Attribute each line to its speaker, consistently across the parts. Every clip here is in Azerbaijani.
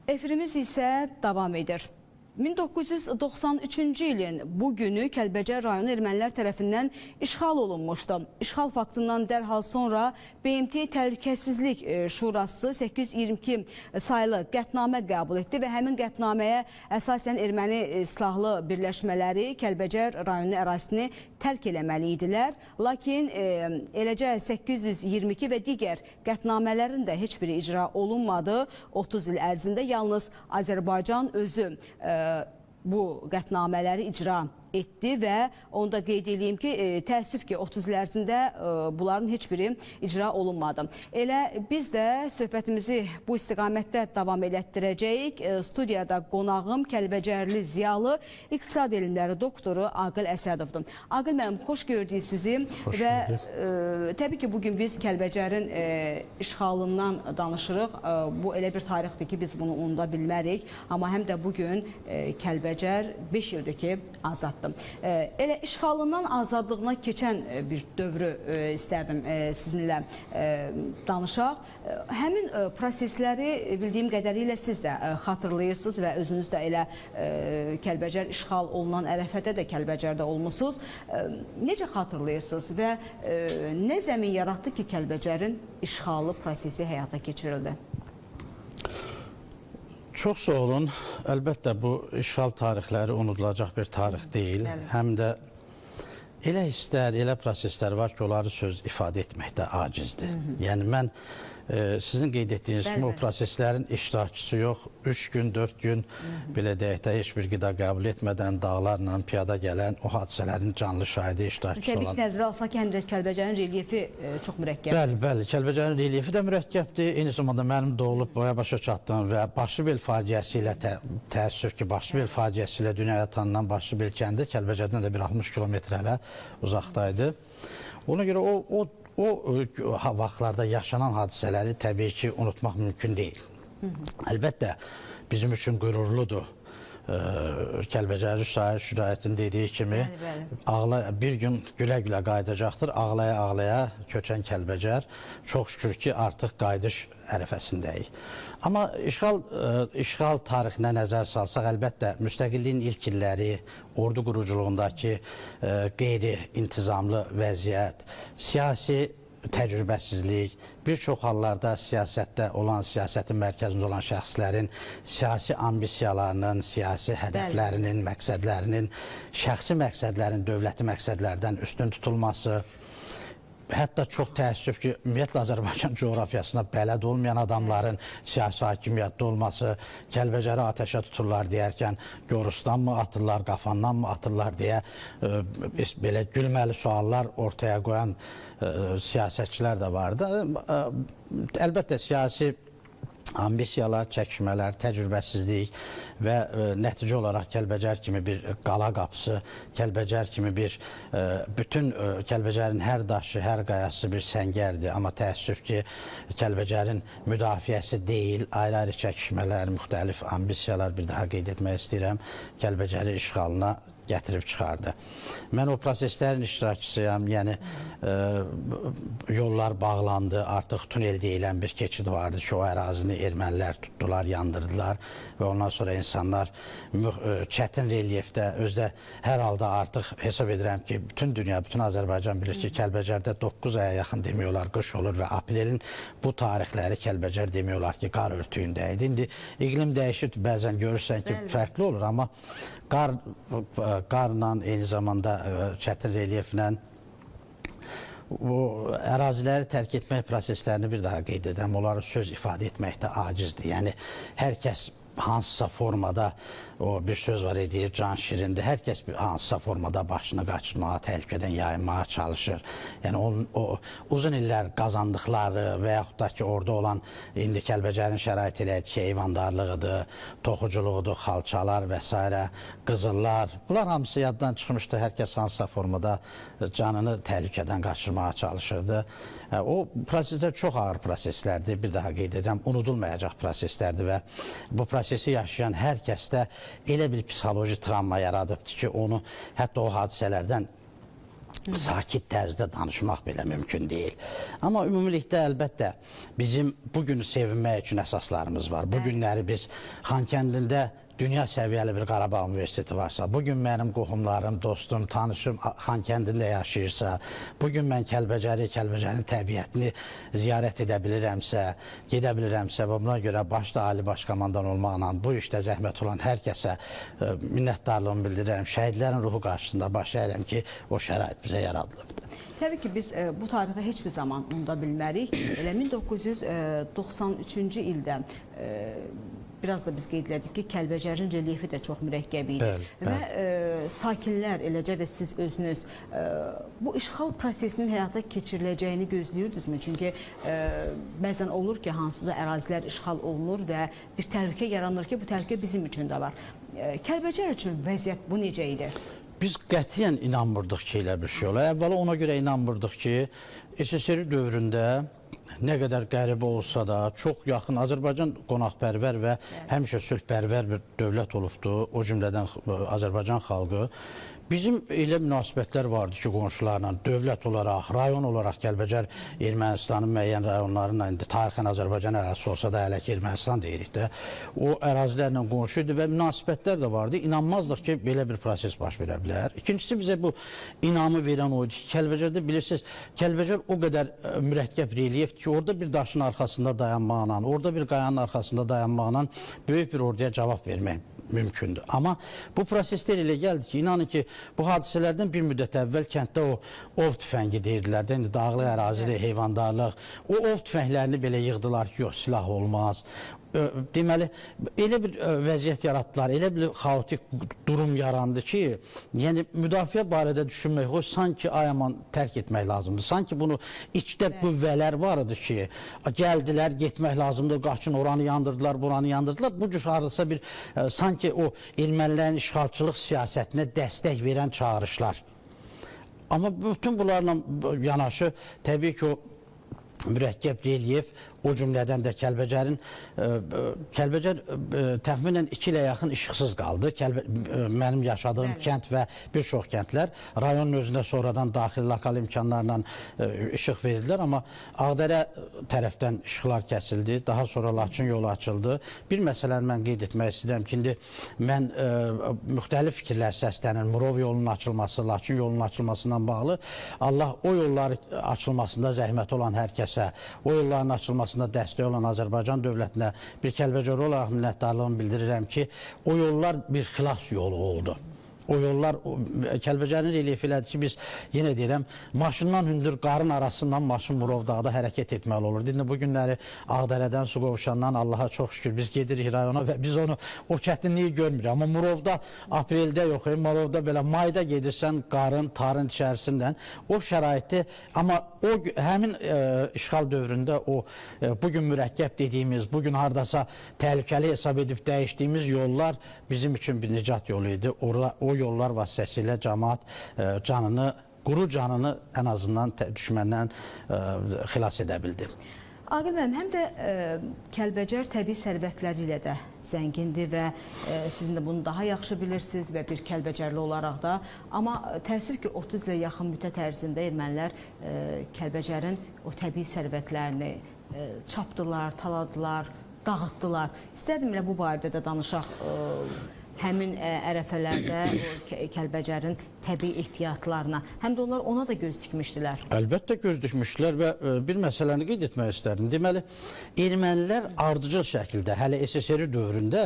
Speaker 1: Efirimiz isə davam edir. 1993-cü ilin bu günü Kəlbəcər rayonu ermənilər tərəfindən işğal olunmuşdu. İşğal faktından dərhal sonra BMT Təhlükəsizlik Şurası 822 sayılı qətnamə qəbul etdi və həmin qətnaməyə əsasən erməni silahlı birləşmələri Kəlbəcər rayonu ərazisini tərk eləməli idilər. Lakin eləcə 822 və digər qətnamələrin də heç biri icra olunmadı. 30 il ərzində yalnız Azərbaycan özü bu qətnamələri icra etdi və onu da qeyd edeyim ki, təəssüf ki 30 il ərzində bunların heç biri icra olunmadı. Elə biz də söhbətimizi bu istiqamətdə davam elətdirəcəyik. Studiyada qonağım Kəlbəcərli ziyalı iqtisad elmləri doktoru Aqil Əsədovdur. Aqil müəllim, xoş gördük sizi və təbii ki bugün biz Kəlbəcərin işğalından danışırıq. Bu elə bir tarixdir ki biz bunu unuda bilmərik. Amma həm də bugün Kəlbəcər 5 ildir ki azad. Elə işğalından azadlığına keçən bir dövrü istərdim sizinlə danışaq. Həmin prosesləri bildiyim qədərilə siz də xatırlayırsınız və özünüz də elə Kəlbəcər işğal olunan ərəfədə də Kəlbəcərdə olmusunuz. Necə xatırlayırsınız və nə zəmin yaratdı ki Kəlbəcərin işğalı prosesi həyata keçirildi?
Speaker 2: Çox sağ olun. Əlbəttə bu işğal tarixləri unudulacaq bir tarix deyil. Həm də elə hisslər, elə proseslər var ki, onları söz ifadə etməkdə acizdir. Yəni mən sizin qeyd etdiyiniz kimi o proseslərin iştirakçısı yox, 3 gün, 4 gün belə deyək də heç bir qida qəbul etmədən dağlarla piyada gələn o hadisələrin canlı şahidi iştirakçısı olan.
Speaker 1: Təbii ki, nəzərə alsaq ki, həm də Kəlbəcərin relyefi çox mürəkkəbdir.
Speaker 2: Bəli, Kəlbəcərin relyefi də mürəkkəbdir. Eyni zamanda mənim doğulub boya başa çatdığım və Başlıbel faciəsi ilə təəssüf ki, Başlıbel faciəsi ilə dünyaya tanınan Başlıbel kəndi Kəlbəcərdən də bir 60 kilometr hələ uzaqdaydı. Ona görə o vaxtlarda yaşanan hadisələri təbii ki, unutmaq mümkün deyil. Əlbəttə, bizim üçün qürurludur. Kəlbəcər Şair Şürayətin dediyi kimi bir gün gülə-gülə qayıdacaqdır. Ağlaya-ağlaya köçən Kəlbəcər çox şükür ki, artıq qayıdış ərəfəsindəyik. Amma işğal tarixinə nəzər salsaq, əlbəttə, müstəqilliyin ilk illəri, ordu quruculuğundakı qeyri-intizamlı vəziyyət, siyasi təcrübəsizlik, bir çox hallarda siyasətdə olan, siyasətin mərkəzində olan şəxslərin siyasi ambisiyalarının, siyasi hədəflərinin, məqsədlərinin, şəxsi məqsədlərin dövləti məqsədlərdən üstün tutulması, hətta çox təəssüf ki, ümumiyyətlə Azərbaycan coğrafiyasına bələd olmayan adamların siyasi hakimiyyətdə olması, Kəlbəcəri atəşə tuturlar deyərkən, Gorustan mı atırlar, Qafandan mı atırlar deyə belə gülməli suallar ortaya qoyan siyasətçilər də vardı. Əlbəttə, siyasi ambisiyalar, çəkişmələr, təcrübəsizlik və nəticə olaraq Kəlbəcər kimi bir qala qapısı, Kəlbəcər kimi bir bütün Kəlbəcərin hər daşı, hər qayası bir səngərdir. Amma təəssüf ki, Kəlbəcərin müdafiəsi deyil, ayrı-ayrı çəkişmələr, müxtəlif ambisiyalar, bir daha qeyd etmək istəyirəm, Kəlbəcəri işğalına gətirib çıxardı. Mən o proseslərin iştirakçısıyam, yəni yollar bağlandı, artıq tunel deyilən bir keçid vardı ki, o ərazini ermənilər tutdular, yandırdılar və ondan sonra insanlar çətin relyefdə, özdə hər halda artıq hesab edirəm ki, bütün dünya, bütün Azərbaycan bilir ki, Kəlbəcərdə 9 aya yaxın demək olar qış olur və aprelin bu tarixləri Kəlbəcər demək olar ki, qar örtüyündəydi. İndi iqlim dəyişir, bəzən görürsən ki, fərqli olur, amma qarla, eyni zamanda çətin relyeflə əraziləri tərk etmək proseslərini bir daha qeyd edirəm. Onları söz ifadə etməkdə acizdir. Yəni, hər kəs hansısa formada, o bir söz var edir, can şirindir, hər kəs hansısa formada başını qaçırmağa, təhlükədən yayınmağa çalışır. Yəni, o uzun illər qazandıqları və yaxud da ki, orada olan, indi Kəlbəcərin şərait eləyək ki, heyvandarlığıdır, toxuculuğudur, xalçalar və s. qızıllar, bunlar hamısı yaddan çıxmışdı, hər kəs hansısa formada canını təhlükədən qaçırmağa çalışırdı. O proseslər çox ağır proseslərdir, bir daha qeyd edirəm, unudulmayacaq proseslərdir və bu prosesi yaşayan hər kəsdə elə bir psixoloji travma yaradıbdır ki, onu hətta o hadisələrdən sakit tərzdə danışmaq belə mümkün deyil. Amma ümumilikdə əlbəttə bizim bugünü sevinmək üçün əsaslarımız var. Bu günləri biz Xankəndində dünya səviyyəli bir Qarabağ Universiteti varsa, bugün mənim qohumlarım, dostum, tanışım Xankəndində yaşayırsa, bugün mən Kəlbəcərin təbiətini ziyarət edə bilirəmsə, gedə bilirəmsə və buna görə başda Ali Baş Komandan olmaqla bu işdə zəhmət olan hər kəsə minnətdarlığımı bildirirəm. Şəhidlərin ruhu qarşısında baş əyirəm ki, o şərait bizə yaradılıbdır.
Speaker 1: Təbii ki, biz bu tarixi heç bir zaman unuda bilmərik. Elə 1993-cü ildə biraz da biz qeyd elədik ki, Kəlbəcərin relyefi də çox mürəkkəb idi. Və sakinlər, eləcə də siz özünüz bu işğal prosesinin həyata keçiriləcəyini gözləyirdinizmi? Çünki bəzən olur ki, hansısa ərazilər işğal olunur və bir təhlükə yaranır ki, bu təhlükə bizim üçün də var. Kəlbəcər üçün vəziyyət bu necə idi?
Speaker 2: Biz qətiyyən inanmırdıq ki, elə bir şey olar. Əvvəla ona görə inanmırdıq ki, SSR dövründə nə qədər qəribə olsa da, çox yaxın Azərbaycan qonaqpərvər və həmişə sülhpərvər bir dövlət olubdur, o cümlədən Azərbaycan xalqı. Bizim elə münasibətlər vardı ki, qonşularla, dövlət olaraq, rayon olaraq Kəlbəcər Ermənistanın müəyyən rayonlarıyla, indi tarixən Azərbaycan ərazisi olsa da, hələ ki Ermənistan deyirik də, o ərazilərlə qonşuydu və münasibətlər də vardı. İnanmazdıq ki, belə bir proses baş verə bilər. İkincisi, bizə bu inamı verən oydu ki, Kəlbəcərdə bilirsiniz, Kəlbəcər o qədər mürəkkəb relyefdir ki, orada bir daşın arxasında dayanmaqla, orada bir qayanın arxasında dayanmaqla böyük bir orduya cavab vermək mümkündür. Amma bu proseslər elə gəldi ki, inanın ki, bu hadisələrdən bir müddət əvvəl kənddə o ov tüfəngi deyirdilər də, indi dağlıq ərazidir, heyvandarlıq. O ov tüfənglərini belə yığdılar ki, yox, silah olmaz. Deməli, elə bir vəziyyət yaratdılar, elə bir xaotik durum yarandı ki, yəni müdafiə barədə düşünmək, o sanki ayaman tərk etmək lazımdır. Sanki bunu içdə qüvvələr var idi ki, gəldilər, getmək lazımdır, qaçın, oranı yandırdılar, buranı yandırdılar. Bu cür hardasa bir, sanki o ermənilərin işğalçılıq siyasətinə dəstək verən çağırışlar. Amma bütün bunlarla yanaşı, təbii ki, o mürəkkəb relyef, o cümlədən də Kəlbəcər təxminən 2 ilə yaxın işıqsız qaldı. Mənim yaşadığım kənd və bir çox kəndlər rayonun özündə sonradan daxili lokal imkanlarla işıq verdilər, amma Ağdərə tərəfdən işıqlar kəsildi, daha sonra Laçın yolu açıldı. Bir məsələni mən qeyd etmək istəyirəm ki, indi mən müxtəlif fikirlər səslənir, Murov yolunun açılması, Laçın yolunun açılmasından bağlı. Allah o yolların açılmasında zəhmət olan hər kəsə, o yolların açılmasında dəstək olan Azərbaycan dövlətinə bir Kəlbəcər olaraq minnətdarlığımı bildirirəm ki, o yollar bir xilas yolu oldu. O yollar, Kəlbəcərin relyefi elədir ki, biz yenə deyirəm, maşından hündür qarın arasından maşın Murov dağda hərəkət etməli olur. İndi bu günləri Ağdərədən, su qovşandan Allaha çox şükür biz gedirik rayona və biz onu o çətinliyi görmürük. Amma Murovda apreldə yox, Murovda belə mayda gedirsən qarın, tarın içərisindən o şəraiti, amma o həmin işğal dövründə o bugün mürəkkəb dediyimiz, bugün hardasa təhlükəli hesab edib dəyişdiyimiz yollar bizim üçün bir nicat yolu idi. O yollar vasitəsilə cəmaət canını, quru canını ən azından düşməndən xilas edə bildi.
Speaker 1: Aqil müəllim, həm də Kəlbəcər təbii sərvətləri ilə də zəngindir və sizin də bunu daha yaxşı bilirsiniz və bir Kəlbəcərli olaraq da. Amma təəssüf ki, 30 ilə yaxın müddət ərzində ermənilər Kəlbəcərin o təbii sərvətlərini çapdılar, taladılar, dağıtdılar. İstərdim elə bu barədə də danışaq. Həmin ərəfələrdə Kəlbəcərin təbii ehtiyatlarına, həm də onlar ona da göz dikmişdilər.
Speaker 2: Əlbəttə göz dikmişdilər və bir məsələni qeyd etmək istərdim. Deməli, ermənilər ardıcıl şəkildə, hələ SSR dövründə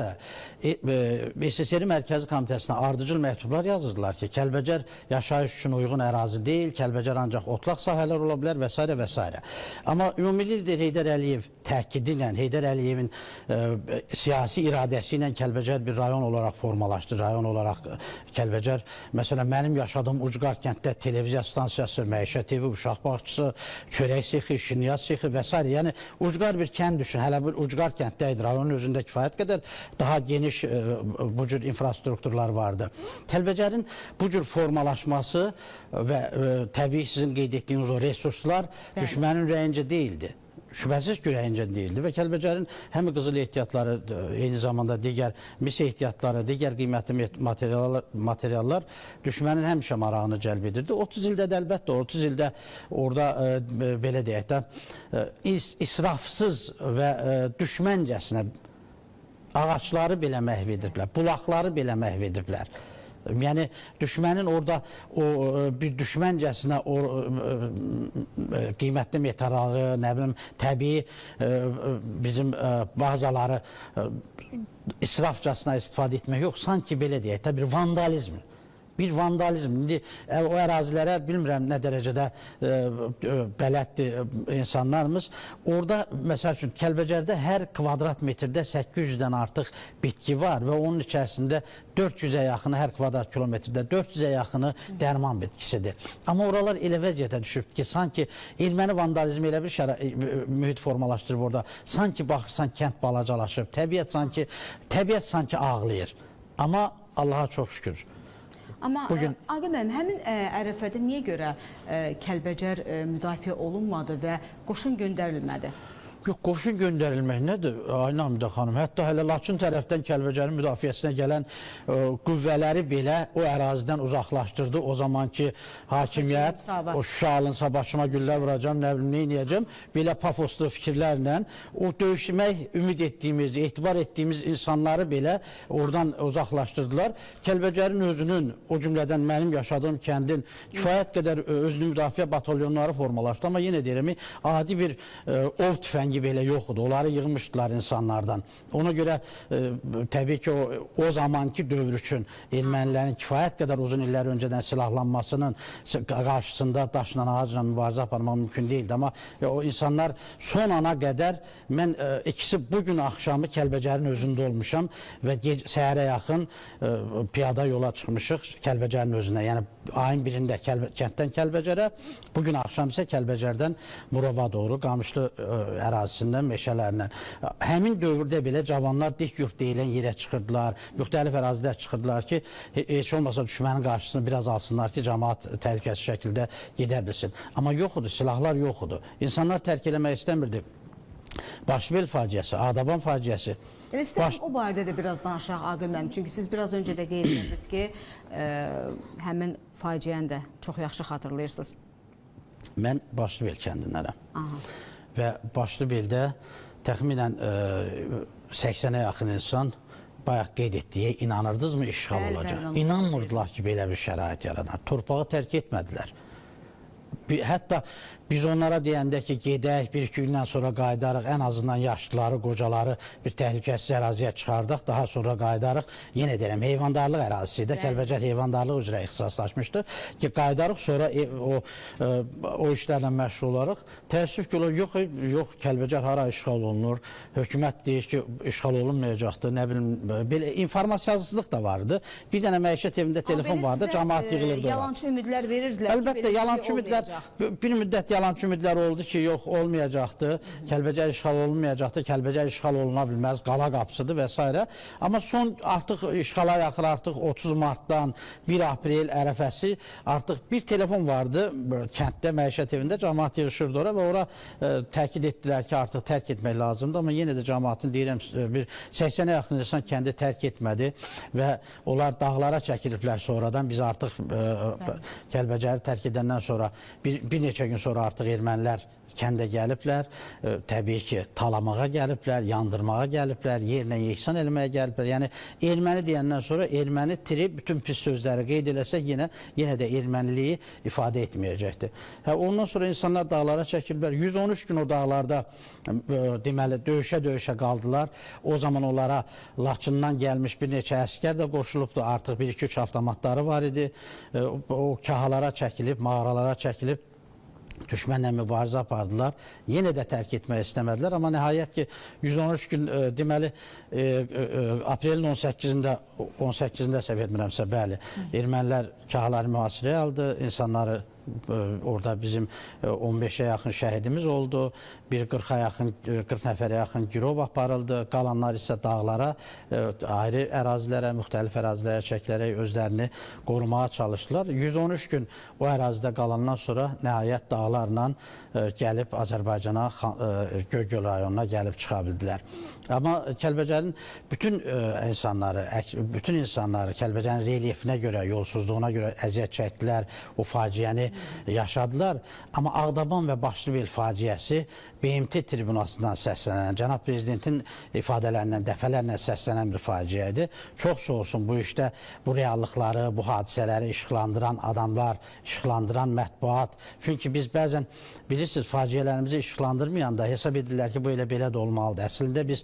Speaker 2: SSR Mərkəzi Komitəsinə ardıcıl məktublar yazırdılar ki, Kəlbəcər yaşayış üçün uyğun ərazi deyil, Kəlbəcər ancaq otlaq sahələr ola bilər və s. və s. Amma ümumi lider Heydər Əliyev təhkidi ilə, Heydər Əliyevin siyasi iradəsi ilə Kəlbəcər bir rayon olaraq formalaşdı, rayon olaraq Kəlbəcər, məsələn, mənim yaşadığım Ucqar kənddə televiziya stansiyası, məişət evi, uşaq bağçısı, çörək sexi, şinyaz sexi və s. Yəni, Ucqar bir kənd düşün, hələ bir Ucqar kənddə idi, rayonun özündə kifayət qədər daha geniş bu cür infrastrukturlar vardı. Kəlbəcərin bu cür formalaşması və təbii sizin qeyd etdiyiniz o resurslar düşmənin rəyincə deyildi. şübhəsiz kürəyincə deyildi və Kəlbəcərin həm qızıl ehtiyatları, eyni zamanda digər mis ehtiyatları, digər qiymətli materiallar düşmənin həmişə marağını cəlb edirdi. 30 ildə də əlbəttə, 30 ildə orada belə deyək də, israfsız və düşməncəsinə ağaçları belə məhv ediblər, bulaqları belə məhv ediblər. Yəni düşmənin orada o bir düşməncəsinə o qiymətli metalları, nə bilim təbii bizim bazaları israfcasına istifadə etmək yox, sanki belə deyək də bir vandalizm. Bir vandalizm. İndi o ərazilərə bilmirəm nə dərəcədə bələddir insanlarımız. Orada məsəl üçün Kəlbəcərdə hər kvadrat metrdə 800-dən artıq bitki var və onun içərisində 400-ə yaxını, hər kvadrat kilometrdə 400-ə yaxını dərman bitkisidir. Amma oralar elə vəziyyətə düşüb ki, sanki erməni vandalizmi elə bir mühit formalaşdırıb orada. Sanki baxırsan kənd balacalaşıb, təbiət sanki ağlayır. Amma Allaha çox şükür.
Speaker 1: Amma Aqil müəllim, həmin ərəfədə niyə görə Kəlbəcər müdafiə olunmadı və qoşun göndərilmədi?
Speaker 2: Yox, qoşun göndərilmək nədir? Ay Namidə xanım, hətta hələ Laçın tərəfdən Kəlbəcərin müdafiəsinə gələn qüvvələri belə o ərazidən uzaqlaşdırdı. O zamanki hakimiyyət, o Şuşa alınsa başıma güllər vuracam, nə bilim, nə edəcəm, belə pafoslu fikirlərlə o döyüşmək ümid etdiyimiz, etibar etdiyimiz insanları belə oradan uzaqlaşdırdılar. Kəlbəcərin özünün, o cümlədən mənim yaşadığım kəndin kifayət qədər özünü müdafiə batalyonları formalaşdı. Amma yenə deyirəm, adi bir ov tüfəngi belə yoxdur. Onları yığmışdılar insanlardan. Ona görə təbii ki, o zamanki dövr üçün ermənilərin kifayət qədər uzun illər öncədən silahlanmasının qarşısında daşla, ağacla mübarizə aparmaq mümkün değildi. Amma o insanlar son ana qədər, mən ikisi bugün axşamı Kəlbəcərin özündə olmuşam və səhərə yaxın piyada yola çıxmışıq Kəlbəcərin özünə. Yəni ayın birində kənddən Kəlbəcərə, bugün axşam isə Kəlbəcərdən Murova doğru, Qamışlı ərazisindən, meşələrindən. Həmin dövrdə belə cavanlar dik yurt deyilən yerə çıxırdılar, müxtəlif ərazilər çıxırdılar ki, heç olmasa düşmənin qarşısını biraz alsınlar ki, cəmaat təhlükəsiz şəkildə gedə bilsin. Amma yoxudur, silahlar yoxudur. İnsanlar tərk eləmək istəmirdi. Başbel faciəsi, Ağdaban faciəsi.
Speaker 1: İstəyirəm o barədə də biraz danışaq Aqil müəllim. Çünki siz biraz öncə də qeyd etdiniz ki, həmin faciəni də çox yaxşı xatırlayırsınız.
Speaker 2: Mən Başlıbel kəndinlərəm. Və Başlıbeldə təxminən 80-ə yaxın insan bayaq qeyd etdiyə inanırdınızmı işğal olacaq? İnanmırdılar ki, belə bir şərait yaranar. Torpağı tərk etmədilər. Hətta biz onlara deyəndə ki, gedək, bir-iki gündən sonra qayıdarıq, ən azından yaşlıları, qocaları bir təhlükəsiz əraziyə çıxardıq, daha sonra qayıdarıq. Yenə deyirəm, heyvandarlıq ərazisi də, Kəlbəcər heyvandarlıq üzrə ixtisaslaşmışdı ki, qayıdarıq, sonra o işlərlə məşğul olarıq. Təəssüf ki, yox, Kəlbəcər hara işğal olunur, hökumət deyir ki, işğal olunmayacaqdır, nə bilim, belə informasiyasızlıq da vardı. Bir dənə məişət evində telefon vardı, cəmaat yığılırdı.
Speaker 1: Yalançı ümidlər verirdilər.
Speaker 2: Əlbəttə, yalançı ümidlər, bir müddət yalançı ümidlər oldu ki, yox, olmayacaqdı, Kəlbəcər işğal olunmayacaqdı, Kəlbəcər işğal oluna bilməz, qala qapısıdır və s. Amma son artıq işğala yaxın, artıq 30 martdan 1 aprel ərəfəsi artıq bir telefon vardı kənddə, məişət evində, cəmaat yığışırdı ora və ora təkid etdilər ki, artıq tərk etmək lazımdır. Amma yenə də cəmaatın, deyirəm, bir 80-ə yaxın insan kəndi tərk etmədi və onlar dağlara çəkiliblər sonradan. Biz artıq Kəlbəcəri tərk edəndən sonra, bir neçə gün sonra artıq ermənilər kəndə gəliblər, təbii ki, talamağa gəliblər, yandırmağa gəliblər, yerlə yeksan eləməyə gəliblər. Yəni, erməni deyəndən sonra erməni bütün pis sözləri qeyd eləsək, yenə də erməniliyi ifadə etməyəcəkdir. Ondan sonra insanlar dağlara çəkiliblər. 113 gün o dağlarda deməli, döyüşə qaldılar. O zaman onlara Laçından gəlmiş bir neçə əskər də qoşulubdu. Artıq 1-2-3 avtomatları var idi. O kahalara çəkilib, mağaralara çəkilib, düşmənlə mübarizə apardılar. Yenə də tərk etmək istəmədilər. Amma nəhayət ki, 113 gün deməli, aprelin 18-də səhv etmirəmsə, bəli, ermənilər kahaları mühasirəyə aldı, insanları Orada bizim 15'e yaxın şəhidimiz oldu. Bir 40 nəfərə yaxın girov aparıldı. Qalanlar isə dağlara, ayrı ərazilərə, müxtəlif ərazilərə çəkilərək özlərini qorumağa çalışdılar. 113 gün o ərazidə qalandan sonra nəhayət dağlarla gəlib Azərbaycana, Göygöl rayonuna gəlib çıxa bildilər. Amma Kəlbəcərin bütün insanları Kəlbəcərin relyefinə görə, yolsuzluğuna görə əziyyət çəkdilər, o faciəni yaşadılar. Amma Ağdaban və Başlıbel faciəsi BMT tribunasından səslənən, Cənab Prezidentin ifadələrindən dəfələrlə səslənən bir faciə idi. Çox sağ olsun bu işdə bu reallıqları, bu hadisələri işıqlandıran adamlar, işıqlandıran mətbuat. Çünki biz bəzən bilirsiniz, faciələrimizi işıqlandırmayanda hesab edirlər ki, bu elə belə də olmalıdır. Əslində biz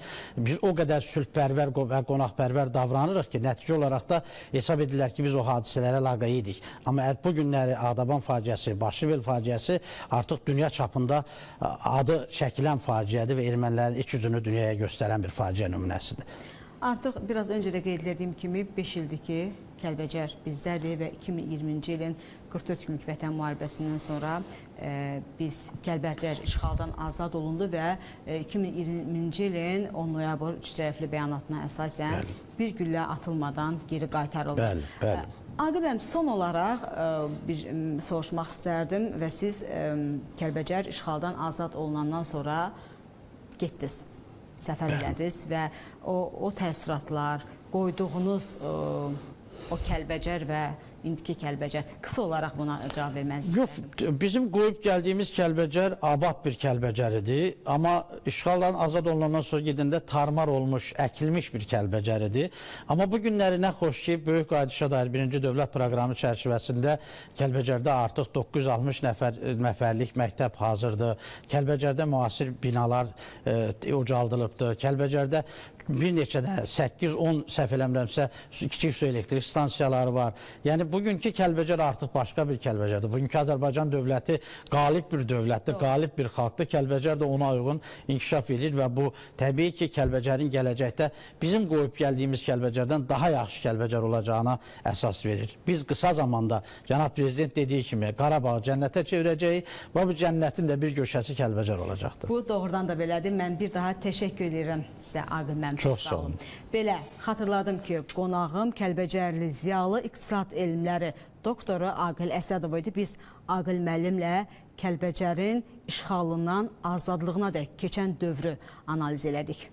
Speaker 2: o qədər sülhpərvər və qonaqpərvər davranırıq ki, nəticə olaraq da hesab edirlər ki, biz o hadisələrə laqeyidik. Amma bu günləri Ağdaban faciəsi, Başlıbel faciəsi artıq dünya çapında adı çəkilən faciədir və ermənilərin iç yüzünü dünyaya göstərən bir faciə nümunəsidir.
Speaker 1: Artıq biraz öncə də qeyd etdiyim kimi 5 ildir ki, Kəlbəcər bizdədir və 2020-ci ilin 44 günlük vətən müharibəsindən sonra biz Kəlbəcər işğaldan azad olundu və 2020-ci ilin 10 noyabr üç tərəfli bəyanatına əsasən bir güllə atılmadan geri qaytarıldı.
Speaker 2: Bəli, bəli.
Speaker 1: Aqib bəyəm, son olaraq bir soruşmaq istərdim və siz Kəlbəcər işğaldan azad olunandan sonra getdiniz, səfər elədiniz və o təəssüratlar, qoyduğunuz o Kəlbəcər və indiki Kəlbəcər, qısa olaraq buna cavab vermənizi istərdim.
Speaker 2: Yox, bizim qoyub gəldiyimiz Kəlbəcər abad bir Kəlbəcər idi. Amma işğaldan azad olunandan sonra gedəndə tarmar olmuş, əkilmiş bir Kəlbəcər idi. Amma bu günləri nə xoş ki, Böyük Qaydışa dair 1-ci dövlət proqramı çərçivəsində Kəlbəcərdə artıq 960 nəfərlik məktəb hazırdır. Kəlbəcərdə müasir binalar ucaldılıbdır. Kəlbəcərdə bir neçə də 8-10 səhv eləmirəmsə kiçik su elektrik stansiyaları var. Yəni bugünkü Kəlbəcər artıq başqa bir Kəlbəcərdir. Bugünkü Azərbaycan dövləti qalib bir dövlətdir, qalib bir xalqdır. Kəlbəcər də ona uyğun inkişaf edir və bu təbii ki, Kəlbəcərin gələcəkdə bizim qoyub gəldiyimiz Kəlbəcərdən daha yaxşı Kəlbəcər olacağına əsas verir. Biz qısa zamanda Cənab Prezident dediyi kimi Qarabağı cənnətə çevirəcəyik və bu cənnətin də bir köşəsi Kəlbəcər olacaqdır.
Speaker 1: Bu doğrudan da belədir. Mən bir daha təşəkkür edirəm sizə, Aqil müəllim.
Speaker 2: Çox sağ olun.
Speaker 1: Belə, xatırladım ki, qonağım Kəlbəcərli ziyalı iqtisad elmləri doktoru Aqil Əsədov idi. Biz Aqil müəllimlə Kəlbəcərin işğalından azadlığına dək keçən dövrü analiz elədik.